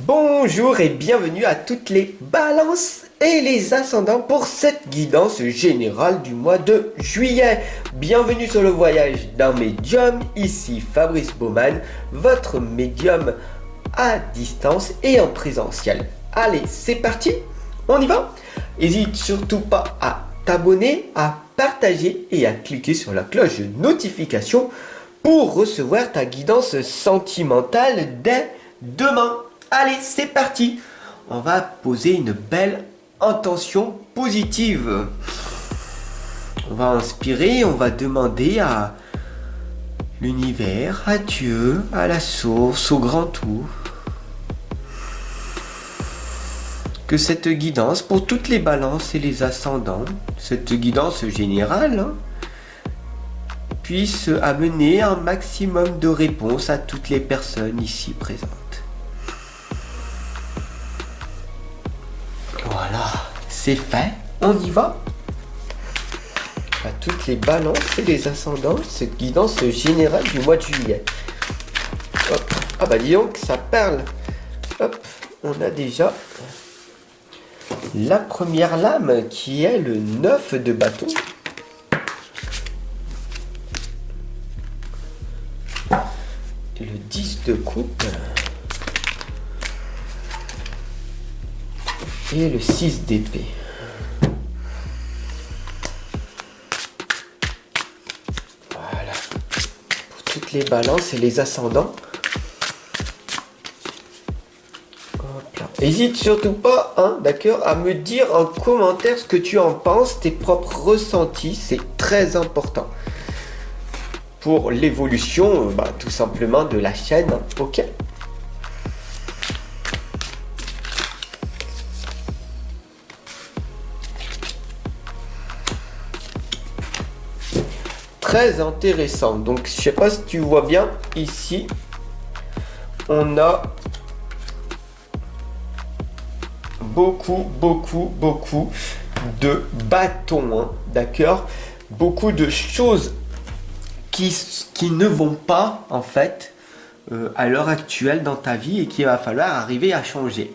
Bonjour et bienvenue à toutes les balances et les ascendants pour cette guidance générale du mois de juillet. Bienvenue sur le voyage d'un médium, ici Fabrice Baumann, votre médium à distance et en présentiel. Allez, c'est parti, on y va. N'hésite surtout pas à t'abonner, à partager et à cliquer sur la cloche de notification pour recevoir ta guidance sentimentale dès demain. Allez, c'est parti. On va poser une belle intention positive. On va inspirer, on va demander à l'univers, à Dieu, à la source, au grand tout, que cette guidance pour toutes les balances et les ascendants, cette guidance générale, puisse amener un maximum de réponses à toutes les personnes ici présentes. Voilà, c'est fait, on y va. À toutes les balances et les ascendants, cette guidance générale du mois de juillet. Hop. Ah bah dis donc, ça parle. Hop, on a déjà la première lame qui est le 9 de bâton. Et le 10 de coupe. Et le 6 d'épée. Voilà. Pour toutes les balances et les ascendants. Hop là. Hésite surtout pas, hein, d'accord, à me dire en commentaire ce que tu en penses, tes propres ressentis, c'est très important. Pour l'évolution, tout simplement de la chaîne, hein, ok ? Très intéressant. Donc, je sais pas si tu vois bien ici, on a beaucoup de bâtons, hein, d'accord, beaucoup de choses qui ne vont pas en fait à l'heure actuelle dans ta vie et qu'il va falloir arriver à changer.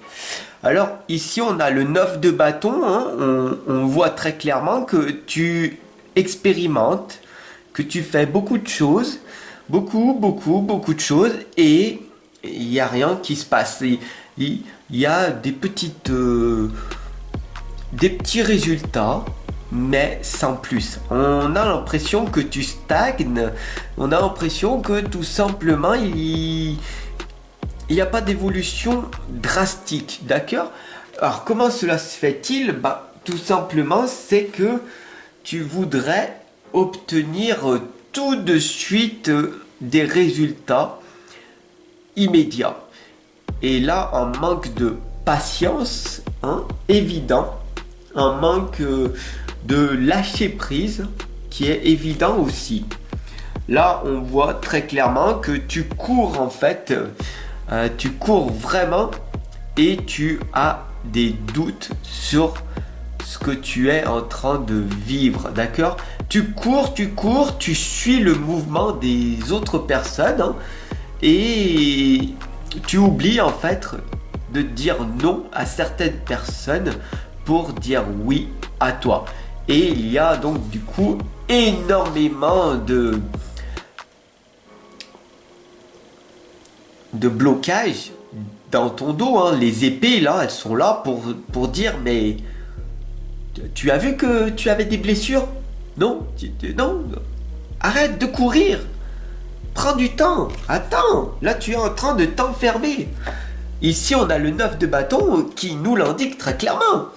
Alors ici on a le 9 de bâton, hein, on voit très clairement que tu expérimentes, que tu fais beaucoup de choses, beaucoup de choses, et il n'y a rien qui se passe. Il y a des petits résultats, mais sans plus. On a l'impression que tu stagnes, on a l'impression que tout simplement il n'y a pas d'évolution drastique, d'accord? Alors comment cela se fait-il? Tout simplement c'est que tu voudrais obtenir tout de suite des résultats immédiats. Et là, un manque de patience, hein, évident, un manque de lâcher prise qui est évident aussi. Là, on voit très clairement que tu cours en fait, tu cours vraiment et tu as des doutes sur ce que tu es en train de vivre, d'accord? Tu cours, tu suis le mouvement des autres personnes, hein, et tu oublies en fait de dire non à certaines personnes pour dire oui à toi. Et il y a donc du coup énormément de blocage dans ton dos, hein. Les épées là, elles sont là pour dire mais tu as vu que tu avais des blessures? Non, non, arrête de courir. Prends du temps. Attends, là tu es en train de t'enfermer. Ici on a le 9 de bâton qui nous l'indique très clairement.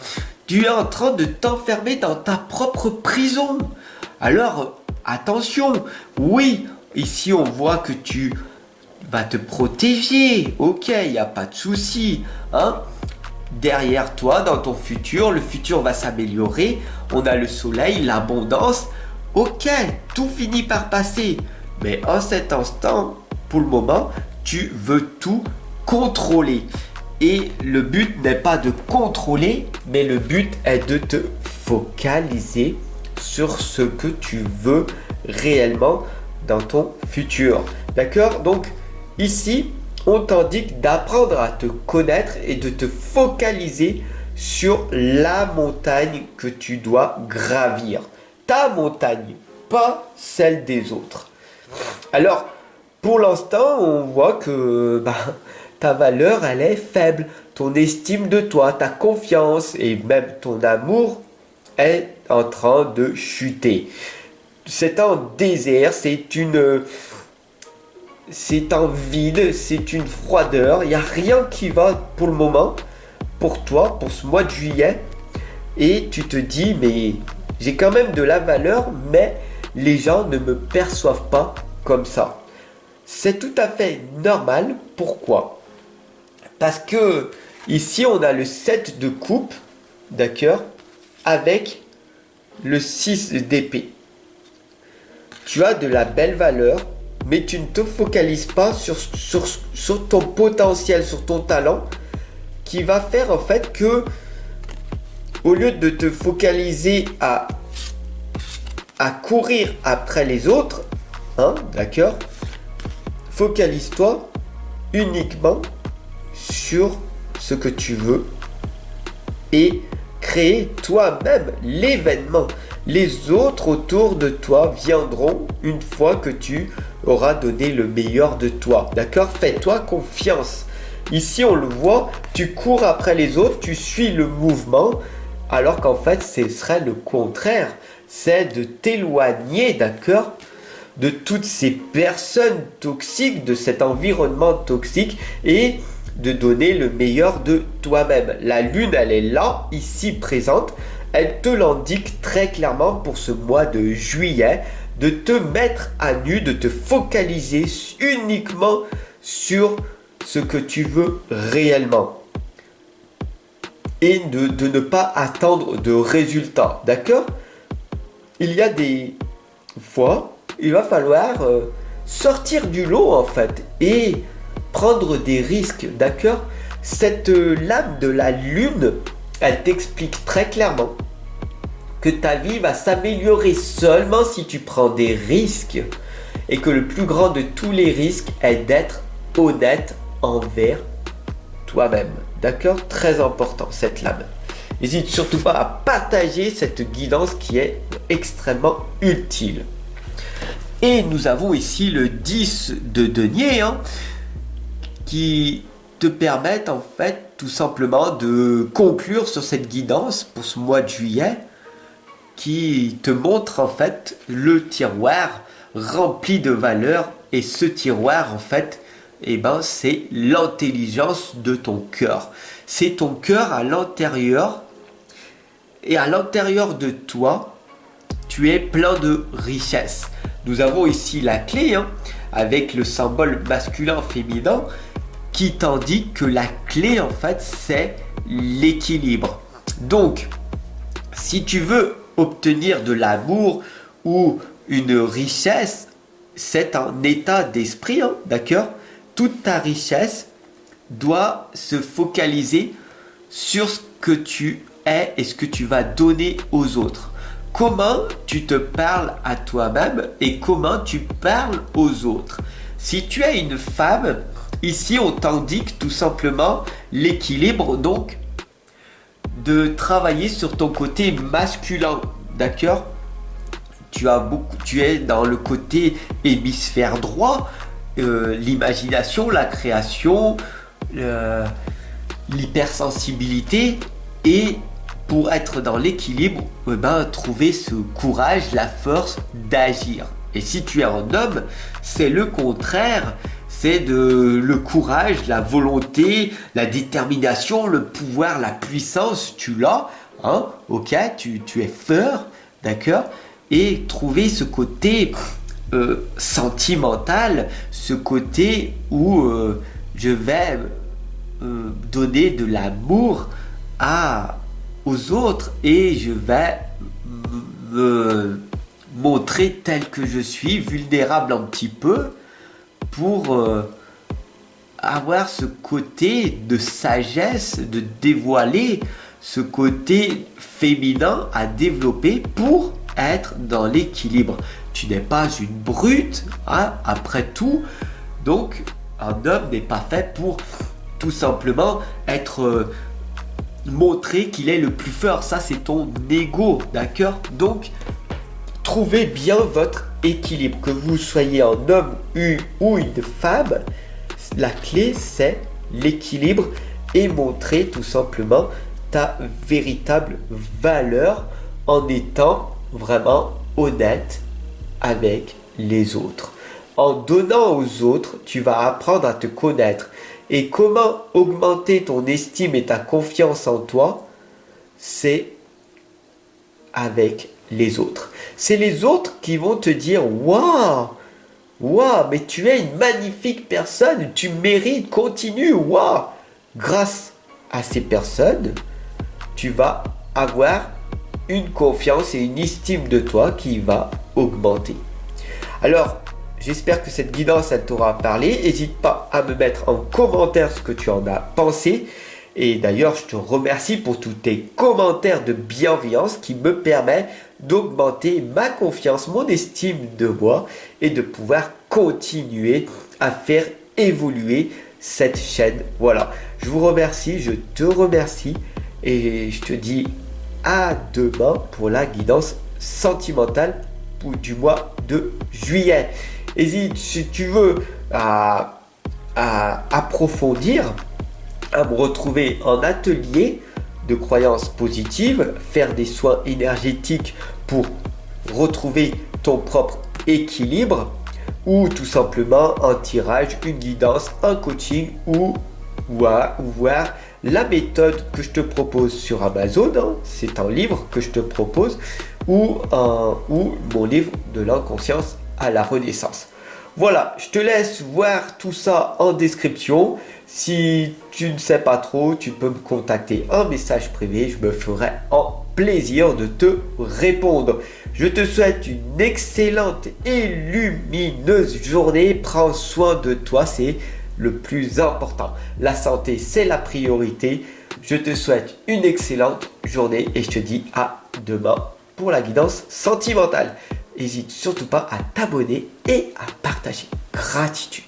Tu es en train de t'enfermer dans ta propre prison. Alors attention, oui, ici on voit que tu vas te protéger. Ok, il n'y a pas de souci, hein. Derrière toi, dans ton futur, le futur va s'améliorer. On a le soleil, l'abondance. Ok, tout finit par passer. Mais en cet instant, pour le moment, tu veux tout contrôler. Et le but n'est pas de contrôler, mais le but est de te focaliser sur ce que tu veux réellement dans ton futur. D'accord? Donc, ici, on t'indique d'apprendre à te connaître et de te focaliser sur la montagne que tu dois gravir. Ta montagne, pas celle des autres. Alors, pour l'instant, on voit que ta valeur, elle est faible. Ton estime de toi, ta confiance et même ton amour est en train de chuter. C'est un désert, c'est un vide, c'est une froideur. Il n'y a rien qui va pour le moment, pour toi, pour ce mois de juillet. Et tu te dis, mais j'ai quand même de la valeur, mais les gens ne me perçoivent pas comme ça. C'est tout à fait normal. Pourquoi? Parce que ici, on a le 7 de coupe, d'accord, avec le 6 d'épée. Tu as de la belle valeur, mais tu ne te focalises pas sur ton potentiel, sur ton talent, qui va faire en fait que, au lieu de te focaliser à courir après les autres, d'accord, focalise-toi uniquement sur ce que tu veux et créer toi-même l'événement. Les autres autour de toi viendront une fois que tu auras donné le meilleur de toi. D'accord? Fais-toi confiance. Ici, on le voit, tu cours après les autres, tu suis le mouvement, alors qu'en fait, ce serait le contraire. C'est de t'éloigner, d'accord, de toutes ces personnes toxiques, de cet environnement toxique et de donner le meilleur de toi-même. La lune, elle est là, ici présente. Elle te l'indique très clairement pour ce mois de juillet, de te mettre à nu, de te focaliser uniquement sur ce que tu veux réellement. Et de ne pas attendre de résultats, d'accord? Il y a des fois, il va falloir sortir du lot en fait et prendre des risques, d'accord? Cette lame de la lune, elle t'explique très clairement que ta vie va s'améliorer seulement si tu prends des risques et que le plus grand de tous les risques est d'être honnête envers toi-même. D'accord? Très important cette lame. N'hésite surtout pas à partager cette guidance qui est extrêmement utile. Et nous avons ici le 10 de denier qui te permettent en fait tout simplement de conclure sur cette guidance pour ce mois de juillet qui te montre en fait le tiroir rempli de valeurs et ce tiroir en fait c'est l'intelligence de ton cœur. C'est ton cœur à l'intérieur et à l'intérieur de toi tu es plein de richesses. Nous avons ici la clé avec le symbole masculin-féminin qui t'indique que la clé en fait c'est l'équilibre. Donc si tu veux obtenir de l'amour ou une richesse, c'est un état d'esprit, d'accord? Toute ta richesse doit se focaliser sur ce que tu es et ce que tu vas donner aux autres. Comment tu te parles à toi-même et comment tu parles aux autres. Si tu es une femme, ici on t'indique tout simplement l'équilibre, donc de travailler sur ton côté masculin, d'accord? Tu es dans le côté hémisphère droit, l'imagination, la création, l'hypersensibilité et pour être dans l'équilibre, trouver ce courage, la force d'agir. Et si tu es un homme, c'est le contraire. C'est le courage, la volonté, la détermination, le pouvoir, la puissance, tu l'as, ok, tu es fort, d'accord? Et trouver ce côté sentimental, ce côté où je vais donner de l'amour aux autres et je vais me montrer tel que je suis, vulnérable un petit peu, pour avoir ce côté de sagesse, de dévoiler ce côté féminin à développer pour être dans l'équilibre. Tu n'es pas une brute, après tout. Donc, Un homme n'est pas fait pour tout simplement être montrer qu'il est le plus fort. Ça, c'est ton ego, d'accord? Donc, trouvez bien votre équilibre. Que vous soyez un homme ou une femme, la clé, c'est l'équilibre et montrer tout simplement ta véritable valeur en étant vraiment honnête avec les autres. En donnant aux autres, tu vas apprendre à te connaître. Et comment augmenter ton estime et ta confiance en toi? C'est avec les autres. C'est les autres qui vont te dire waouh, waouh, mais tu es une magnifique personne, tu mérites, continue, waouh. Grâce à ces personnes, tu vas avoir une confiance et une estime de toi qui va augmenter. Alors, j'espère que cette guidance t'aura parlé. N'hésite pas à me mettre en commentaire ce que tu en as pensé. Et d'ailleurs, je te remercie pour tous tes commentaires de bienveillance qui me permettent d'augmenter ma confiance, mon estime de moi et de pouvoir continuer à faire évoluer cette chaîne. Voilà, je vous remercie, je te remercie et je te dis à demain pour la guidance sentimentale du mois de juillet. Hésite si tu veux à approfondir, à me retrouver en atelier de croyances positives, faire des soins énergétiques pour retrouver ton propre équilibre ou tout simplement un tirage, une guidance, un coaching ou voir la méthode que je te propose sur Amazon, hein, c'est un livre que je te propose, ou mon livre de l'inconscience à la renaissance. Voilà, je te laisse voir tout ça en description. Si tu ne sais pas trop, tu peux me contacter en message privé, je me ferai un plaisir de te répondre. Je te souhaite une excellente et lumineuse journée. Prends soin de toi, c'est le plus important. La santé, c'est la priorité. Je te souhaite une excellente journée et je te dis à demain pour la guidance sentimentale. N'hésite surtout pas à t'abonner et à partager. Gratitude.